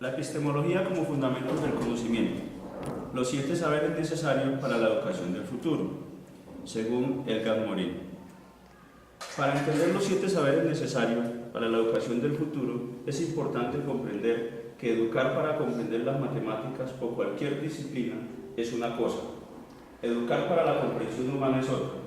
La epistemología como fundamentos del conocimiento. Los 7 saberes necesarios para la educación del futuro, según Edgar Morin. Para entender los 7 saberes necesarios para la educación del futuro, es importante comprender que educar para comprender las matemáticas o cualquier disciplina es una cosa. Educar para la comprensión humana es otra.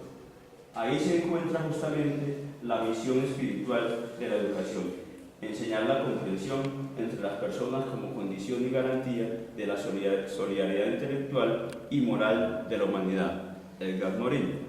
Ahí se encuentra justamente la misión espiritual de la educación. Enseñar la comprensión entre las personas como condición y garantía de la solidaridad intelectual y moral de la humanidad. Edgar Morin.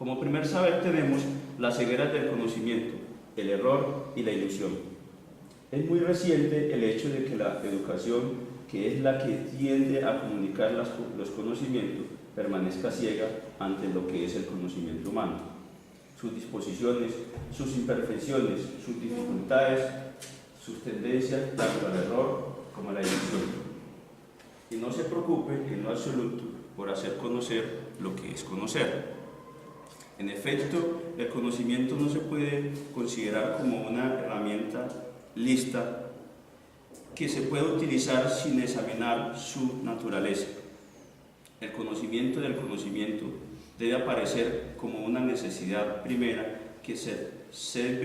Como primer saber tenemos las cegueras del conocimiento, el error y la ilusión. Es muy reciente el hecho de que la educación, que es la que tiende a comunicar los conocimientos, permanezca ciega ante lo que es el conocimiento humano, sus disposiciones, sus imperfecciones, sus dificultades, sus tendencias tanto al error como a la ilusión. Y no se preocupe en lo absoluto por hacer conocer lo que es conocer. En efecto, el conocimiento no se puede considerar como una herramienta lista que se puede utilizar sin examinar su naturaleza. El conocimiento del conocimiento debe aparecer como una necesidad primera que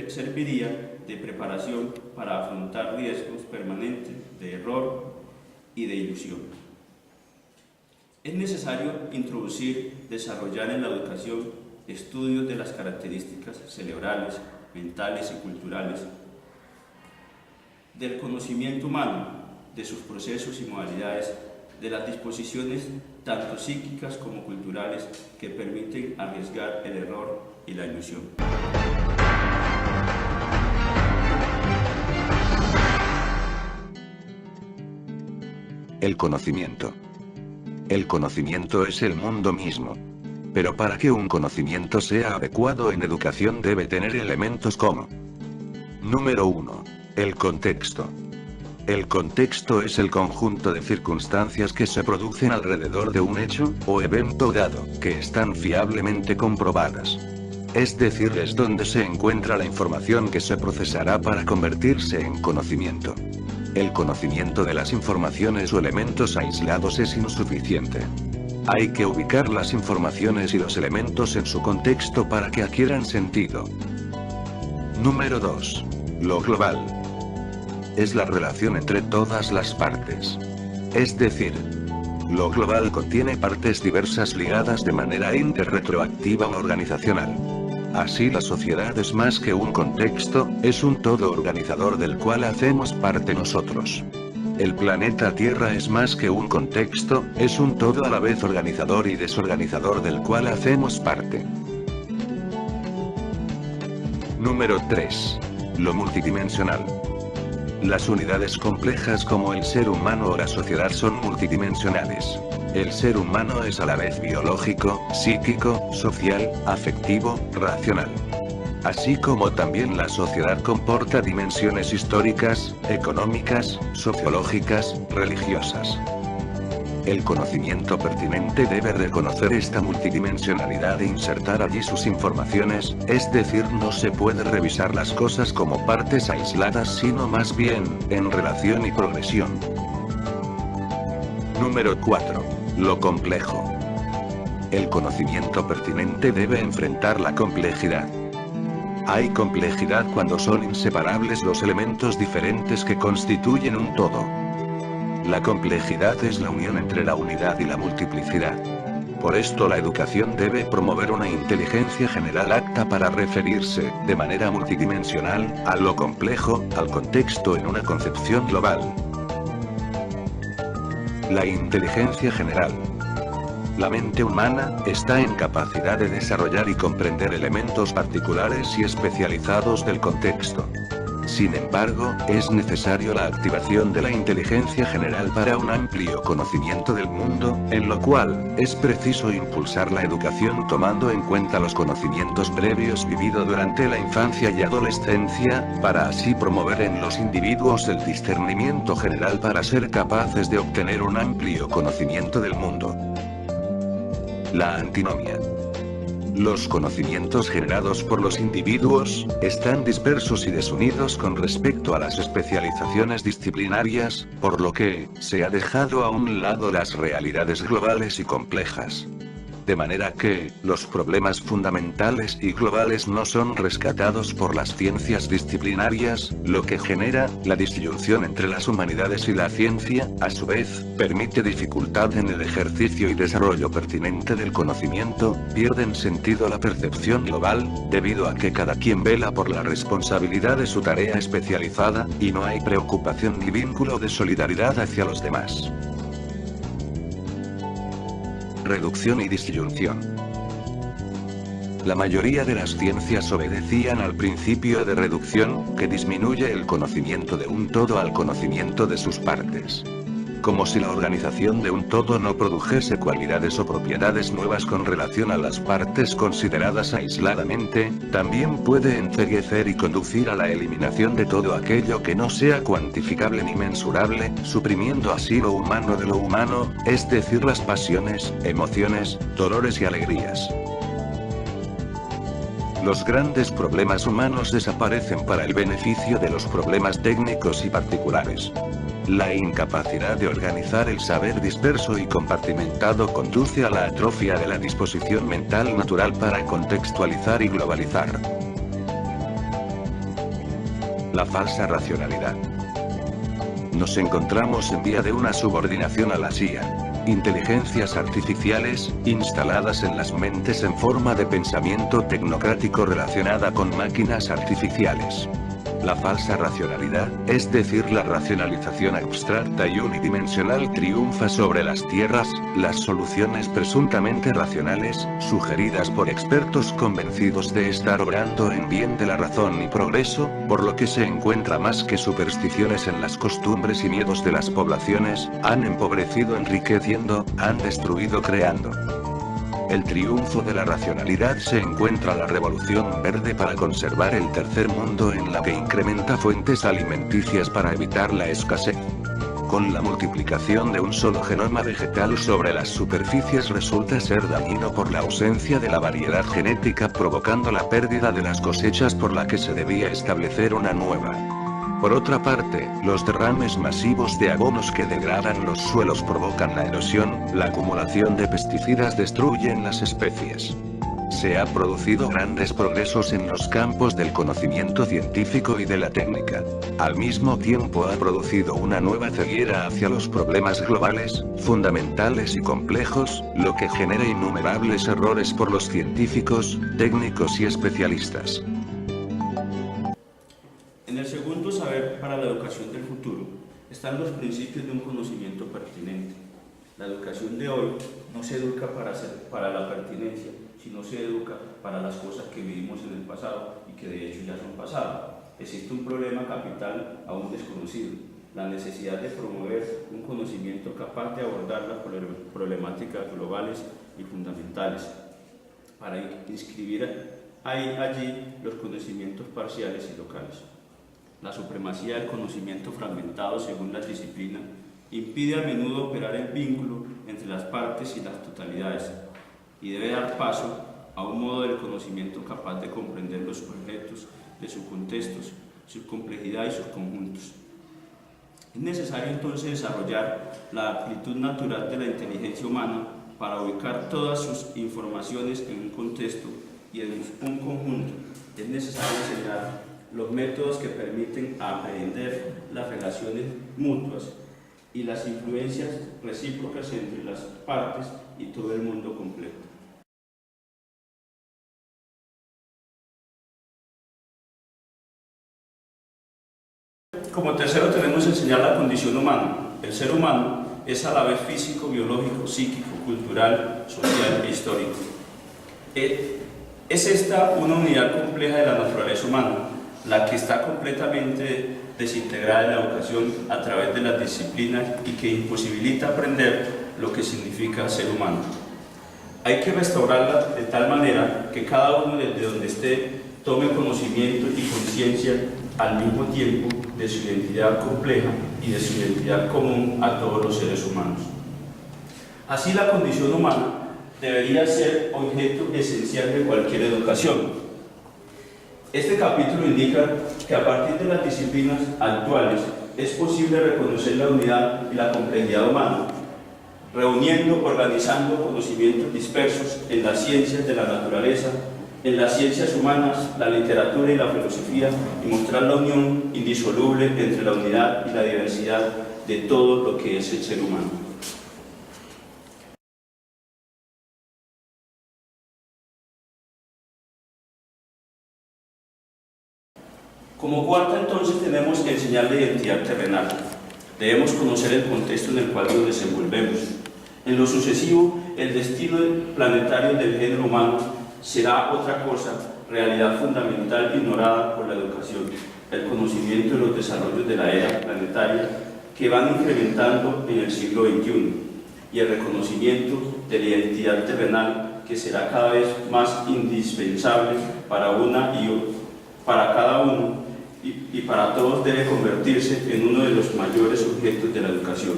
serviría de preparación para afrontar riesgos permanentes de error y de ilusión. Es necesario introducir, desarrollar en la educación estudios de las características cerebrales, mentales y culturales del conocimiento humano, de sus procesos y modalidades, de las disposiciones tanto psíquicas como culturales que permiten arriesgar el error y la ilusión. El conocimiento. El conocimiento es el mundo mismo. Pero para que un conocimiento sea adecuado en educación debe tener elementos como: número 1. El contexto. El contexto es el conjunto de circunstancias que se producen alrededor de un hecho o evento dado, que están fiablemente comprobadas. Es decir, es donde se encuentra la información que se procesará para convertirse en conocimiento. El conocimiento de las informaciones o elementos aislados es insuficiente. Hay que ubicar las informaciones y los elementos en su contexto para que adquieran sentido. Número 2. Lo global. Es la relación entre todas las partes. Es decir, lo global contiene partes diversas ligadas de manera interretroactiva o organizacional. Así, la sociedad es más que un contexto, es un todo organizador del cual hacemos parte nosotros. El planeta Tierra es más que un contexto, es un todo a la vez organizador y desorganizador del cual hacemos parte. Número 3. Lo multidimensional. Las unidades complejas como el ser humano o la sociedad son multidimensionales. El ser humano es a la vez biológico, psíquico, social, afectivo, racional. Así como también la sociedad comporta dimensiones históricas, económicas, sociológicas, religiosas. El conocimiento pertinente debe reconocer esta multidimensionalidad e insertar allí sus informaciones, es decir, no se puede revisar las cosas como partes aisladas sino más bien, en relación y progresión. Número 4. Lo complejo. El conocimiento pertinente debe enfrentar la complejidad. Hay complejidad cuando son inseparables los elementos diferentes que constituyen un todo. La complejidad es la unión entre la unidad y la multiplicidad. Por esto la educación debe promover una inteligencia general apta para referirse, de manera multidimensional, a lo complejo, al contexto en una concepción global. La inteligencia general. La mente humana está en capacidad de desarrollar y comprender elementos particulares y especializados del contexto. Sin embargo, es necesario la activación de la inteligencia general para un amplio conocimiento del mundo, en lo cual, es preciso impulsar la educación tomando en cuenta los conocimientos previos vividos durante la infancia y adolescencia, para así promover en los individuos el discernimiento general para ser capaces de obtener un amplio conocimiento del mundo. La antinomia. Los conocimientos generados por los individuos, están dispersos y desunidos con respecto a las especializaciones disciplinarias, por lo que, se ha dejado a un lado las realidades globales y complejas. De manera que, los problemas fundamentales y globales no son rescatados por las ciencias disciplinarias, lo que genera, la disyunción entre las humanidades y la ciencia, a su vez, permite dificultad en el ejercicio y desarrollo pertinente del conocimiento, pierden sentido la percepción global, debido a que cada quien vela por la responsabilidad de su tarea especializada, y no hay preocupación ni vínculo de solidaridad hacia los demás. Reducción y disyunción. La mayoría de las ciencias obedecían al principio de reducción, que disminuye el conocimiento de un todo al conocimiento de sus partes. Como si la organización de un todo no produjese cualidades o propiedades nuevas con relación a las partes consideradas aisladamente, también puede enceguecer y conducir a la eliminación de todo aquello que no sea cuantificable ni mensurable, suprimiendo así lo humano de lo humano, es decir, las pasiones, emociones, dolores y alegrías. Los grandes problemas humanos desaparecen para el beneficio de los problemas técnicos y particulares. La incapacidad de organizar el saber disperso y compartimentado conduce a la atrofia de la disposición mental natural para contextualizar y globalizar. La falsa racionalidad. Nos encontramos en vía de una subordinación a la IA. Inteligencias artificiales, instaladas en las mentes en forma de pensamiento tecnocrático relacionada con máquinas artificiales. La falsa racionalidad, es decir, la racionalización abstracta y unidimensional, triunfa sobre las tierras, las soluciones presuntamente racionales, sugeridas por expertos convencidos de estar obrando en bien de la razón y progreso, por lo que se encuentra más que supersticiones en las costumbres y miedos de las poblaciones, han empobrecido enriqueciendo, han destruido creando. El triunfo de la racionalidad se encuentra la revolución verde para conservar el tercer mundo, en la que incrementa fuentes alimenticias para evitar la escasez. Con la multiplicación de un solo genoma vegetal sobre las superficies resulta ser dañino por la ausencia de la variedad genética, provocando la pérdida de las cosechas por la que se debía establecer una nueva. Por otra parte, los derrames masivos de abonos que degradan los suelos provocan la erosión, la acumulación de pesticidas destruyen las especies. Se han producido grandes progresos en los campos del conocimiento científico y de la técnica. Al mismo tiempo ha producido una nueva ceguera hacia los problemas globales, fundamentales y complejos, lo que genera innumerables errores por los científicos, técnicos y especialistas. En el segundo saber para la educación del futuro están los principios de un conocimiento pertinente. La educación de hoy no se educa para la pertinencia, sino se educa para las cosas que vivimos en el pasado y que de hecho ya son pasado. Existe un problema capital aún desconocido, la necesidad de promover un conocimiento capaz de abordar las problemáticas globales y fundamentales, para inscribir allí los conocimientos parciales y locales. La supremacía del conocimiento fragmentado según las disciplinas impide a menudo operar el vínculo entre las partes y las totalidades, y debe dar paso a un modo del conocimiento capaz de comprender los objetos de sus contextos, su complejidad y sus conjuntos. Es necesario entonces desarrollar la amplitud natural de la inteligencia humana para ubicar todas sus informaciones en un contexto y en un conjunto. Es necesario enseñar los métodos que permiten aprender las relaciones mutuas y las influencias recíprocas entre las partes y todo el mundo completo. Como tercero tenemos enseñar la condición humana. El ser humano es a la vez físico, biológico, psíquico, cultural, social e histórico. Es esta una unidad compleja de la naturaleza humana, la que está completamente desintegrada en la educación a través de las disciplinas y que imposibilita aprender lo que significa ser humano. Hay que restaurarla de tal manera que cada uno desde donde esté tome conocimiento y conciencia al mismo tiempo de su identidad compleja y de su identidad común a todos los seres humanos. Así, la condición humana debería ser objeto esencial de cualquier educación. Este capítulo indica que a partir de las disciplinas actuales es posible reconocer la unidad y la complejidad humana, reuniendo, organizando conocimientos dispersos en las ciencias de la naturaleza, en las ciencias humanas, la literatura y la filosofía, y mostrar la unión indisoluble entre la unidad y la diversidad de todo lo que es el ser humano. Como cuarta, entonces, tenemos que enseñar la identidad terrenal. Debemos conocer el contexto en el cual nos desenvolvemos. En lo sucesivo, el destino planetario del género humano será otra cosa, realidad fundamental ignorada por la educación, el conocimiento de los desarrollos de la era planetaria que van incrementando en el siglo XXI y el reconocimiento de la identidad terrenal que será cada vez más indispensable para cada uno y para todos debe convertirse en uno de los mayores objetos de la educación.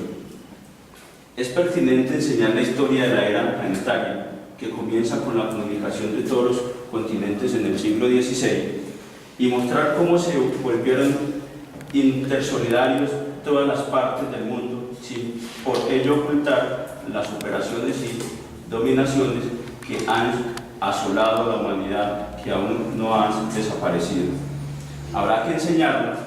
Es pertinente enseñar la historia de la era planetaria, que comienza con la comunicación de todos los continentes en el siglo XVI, y mostrar cómo se volvieron intersolidarios todas las partes del mundo, sin por ello ocultar las operaciones y dominaciones que han asolado a la humanidad, que aún no han desaparecido. Habrá que enseñar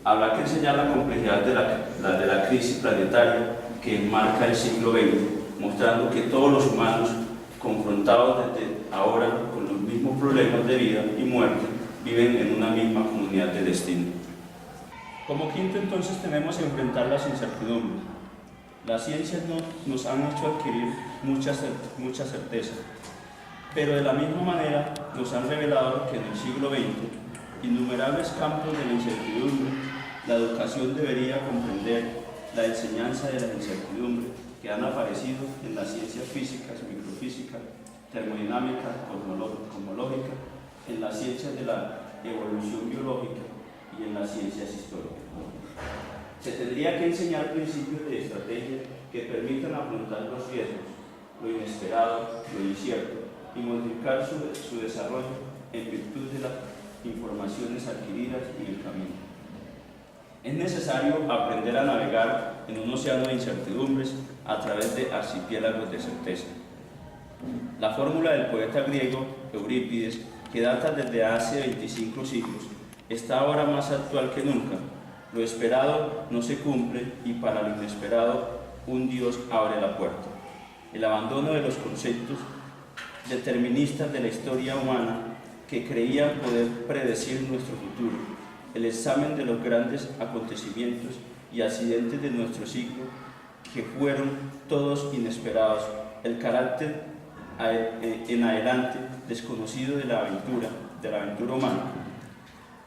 la complejidad de la crisis planetaria que enmarca el siglo XX, mostrando que todos los humanos, confrontados desde ahora con los mismos problemas de vida y muerte, viven en una misma comunidad de destino. Como quinto, entonces, tenemos que enfrentar las incertidumbres. Las ciencias nos han hecho adquirir mucha certeza, pero de la misma manera nos han revelado que en el siglo XX, innumerables campos de la incertidumbre, la educación debería comprender la enseñanza de la incertidumbre que han aparecido en las ciencias físicas, microfísica, termodinámica, cosmológica, en las ciencias de la evolución biológica y en las ciencias históricas. Se tendría que enseñar principios de estrategia que permitan afrontar los riesgos, lo inesperado, lo incierto, y modificar su desarrollo en virtud de las informaciones adquiridas en el camino. Es necesario aprender a navegar en un océano de incertidumbres a través de archipiélagos de certeza. La fórmula del poeta griego Eurípides, que data desde hace 25 siglos, está ahora más actual que nunca. Lo esperado no se cumple y para lo inesperado un Dios abre la puerta. El abandono de los conceptos deterministas de la historia humana que creían poder predecir nuestro futuro, el examen de los grandes acontecimientos y accidentes de nuestro siglo, que fueron todos inesperados, el carácter en adelante desconocido de la aventura humana,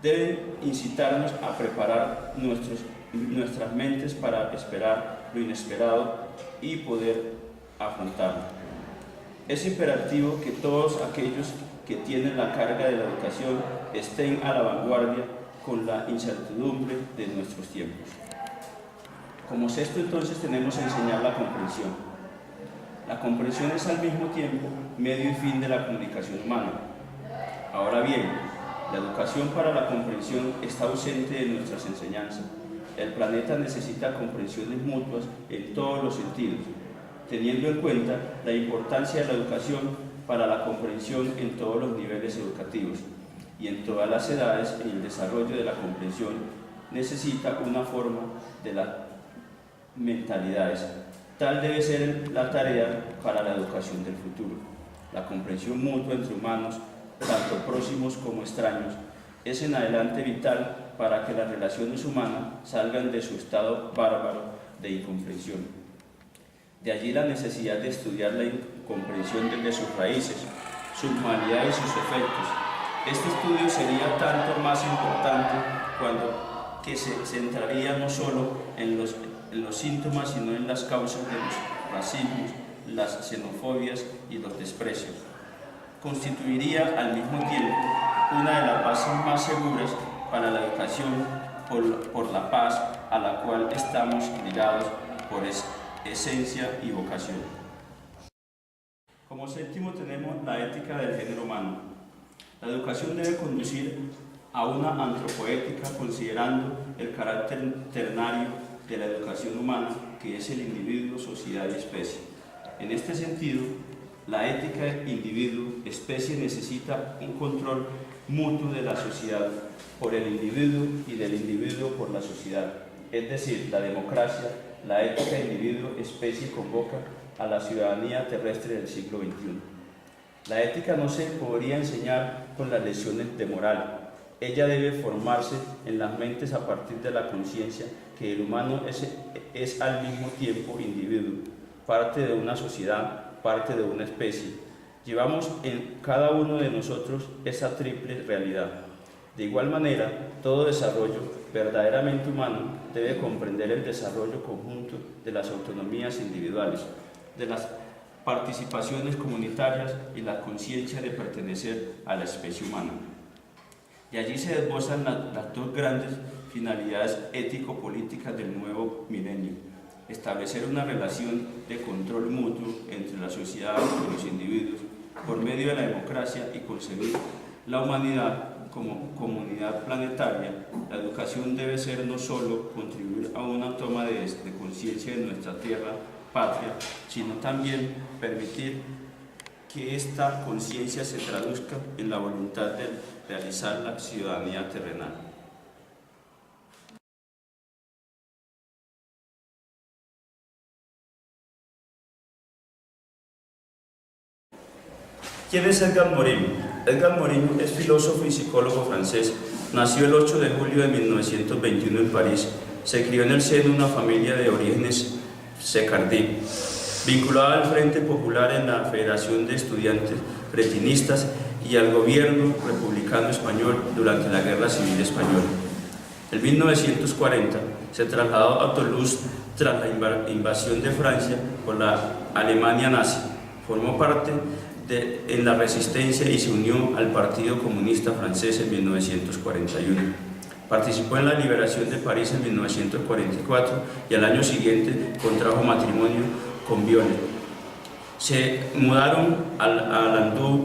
deben incitarnos a preparar nuestras mentes para esperar lo inesperado y poder afrontarlo. Es imperativo que todos aquellos que tienen la carga de la educación estén a la vanguardia con la incertidumbre de nuestros tiempos. Como sexto, entonces, tenemos que enseñar la comprensión. La comprensión es al mismo tiempo medio y fin de la comunicación humana. Ahora bien, la educación para la comprensión está ausente de nuestras enseñanzas. El planeta necesita comprensiones mutuas en todos los sentidos, teniendo en cuenta la importancia de la educación para la comprensión en todos los niveles educativos y en todas las edades. En el desarrollo de la comprensión necesita una forma de las mentalidades. Tal debe ser la tarea para la educación del futuro. La comprensión mutua entre humanos, tanto próximos como extraños, es en adelante vital para que las relaciones humanas salgan de su estado bárbaro de incomprensión. De allí la necesidad de estudiar la incomprensión desde sus raíces, sus modalidades y sus efectos. Este estudio sería tanto más importante cuando que se centraría no solo en los síntomas, sino en las causas de los racismos, las xenofobias y los desprecios. Constituiría al mismo tiempo una de las bases más seguras para la educación por la paz a la cual estamos ligados por esencia y vocación. Como séptimo, tenemos la ética del género humano. La educación debe conducir a una antropoética considerando el carácter ternario de la educación humana, que es el individuo, sociedad y especie. En este sentido, la ética del individuo-especie necesita un control mutuo de la sociedad por el individuo y del individuo por la sociedad. Es decir, la democracia, la ética individuo-especie convoca a la ciudadanía terrestre del siglo XXI. La ética no se podría enseñar con las lecciones de moral. Ella debe formarse en las mentes a partir de la conciencia que el humano es al mismo tiempo individuo, parte de una sociedad, parte de una especie, Llevamos en cada uno de nosotros esa triple realidad. De igual manera, todo desarrollo verdaderamente humano debe comprender el desarrollo conjunto de las autonomías individuales, de las participaciones comunitarias y la conciencia de pertenecer a la especie humana. Y allí se esbozan las dos grandes finalidades ético-políticas del nuevo milenio: establecer una relación de control mutuo entre la sociedad y los individuos por medio de la democracia y concebir la humanidad como comunidad planetaria. La educación debe ser no solo contribuir a una toma de conciencia de nuestra tierra patria, sino también permitir que esta conciencia se traduzca en la voluntad de realizar la ciudadanía terrenal. ¿Quién es Edgar Morin? Edgar Morin es filósofo y psicólogo francés. Nació el 8 de julio de 1921 en París. Se crió en el seno de una familia de orígenes sefardí, vinculada al Frente Popular en la Federación de Estudiantes Fretinistas y al gobierno republicano español durante la Guerra Civil Española. En 1940 se trasladó a Toulouse tras la invasión de Francia por la Alemania nazi. Formó parte en la resistencia y se unió al Partido Comunista Francés en 1941. Participó en la liberación de París en 1944 y al año siguiente contrajo matrimonio con Violet. Se mudaron a Landau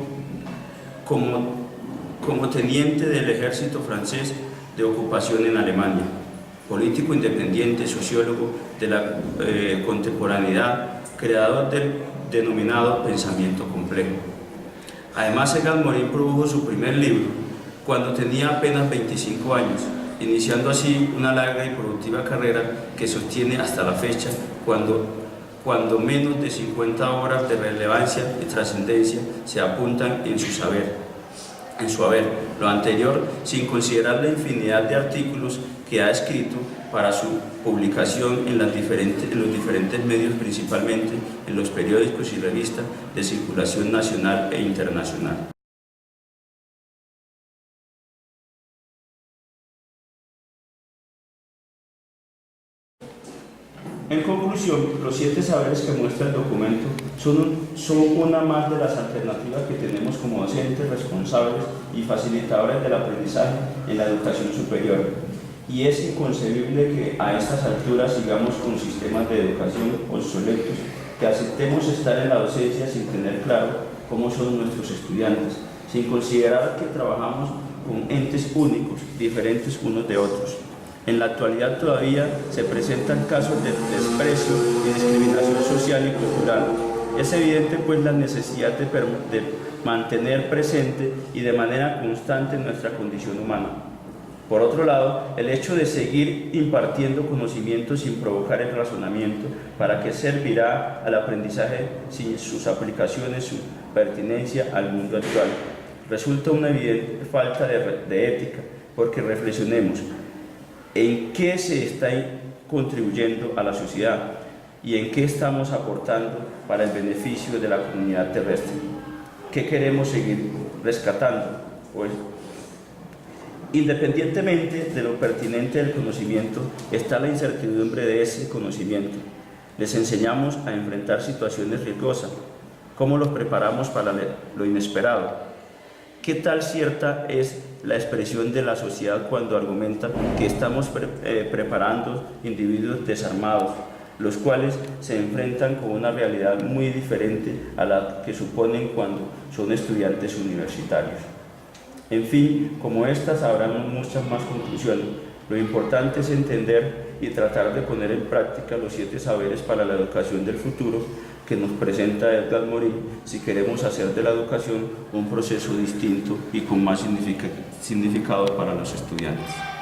como teniente del ejército francés de ocupación en Alemania. Político independiente, sociólogo de la contemporaneidad, creador del denominado pensamiento complejo. Además, Edgar Morin produjo su primer libro cuando tenía apenas 25 años, iniciando así una larga y productiva carrera que sostiene hasta la fecha, cuando menos de 50 obras de relevancia y trascendencia se apuntan en su haber. Lo anterior sin considerar la infinidad de artículos que ha escrito para su publicación en los diferentes medios, principalmente en los periódicos y revistas de circulación nacional e internacional. En conclusión, los 7 saberes que muestra el documento son una más de las alternativas que tenemos como docentes responsables y facilitadores del aprendizaje en la educación superior. Y es inconcebible que a estas alturas sigamos con sistemas de educación obsoletos, que aceptemos estar en la docencia sin tener claro cómo son nuestros estudiantes, sin considerar que trabajamos con entes únicos, diferentes unos de otros. En la actualidad todavía se presentan casos de desprecio y discriminación social y cultural. Es evidente pues la necesidad de mantener presente y de manera constante nuestra condición humana. Por otro lado, el hecho de seguir impartiendo conocimiento sin provocar el razonamiento, ¿para qué servirá al aprendizaje sin sus aplicaciones, su pertinencia al mundo actual? Resulta una evidente falta de ética, porque reflexionemos en qué se está contribuyendo a la sociedad y en qué estamos aportando para el beneficio de la comunidad terrestre. ¿Qué queremos seguir rescatando? Pues, independientemente de lo pertinente del conocimiento, está la incertidumbre de ese conocimiento. Les enseñamos a enfrentar situaciones riesgosas. ¿Cómo los preparamos para lo inesperado? ¿Qué tal cierta es la expresión de la sociedad cuando argumenta que estamos preparando individuos desarmados, los cuales se enfrentan con una realidad muy diferente a la que suponen cuando son estudiantes universitarios? En fin, como estas habrán muchas más conclusiones. Lo importante es entender y tratar de poner en práctica los 7 saberes para la educación del futuro que nos presenta Edgar Morin, si queremos hacer de la educación un proceso distinto y con más significado para los estudiantes.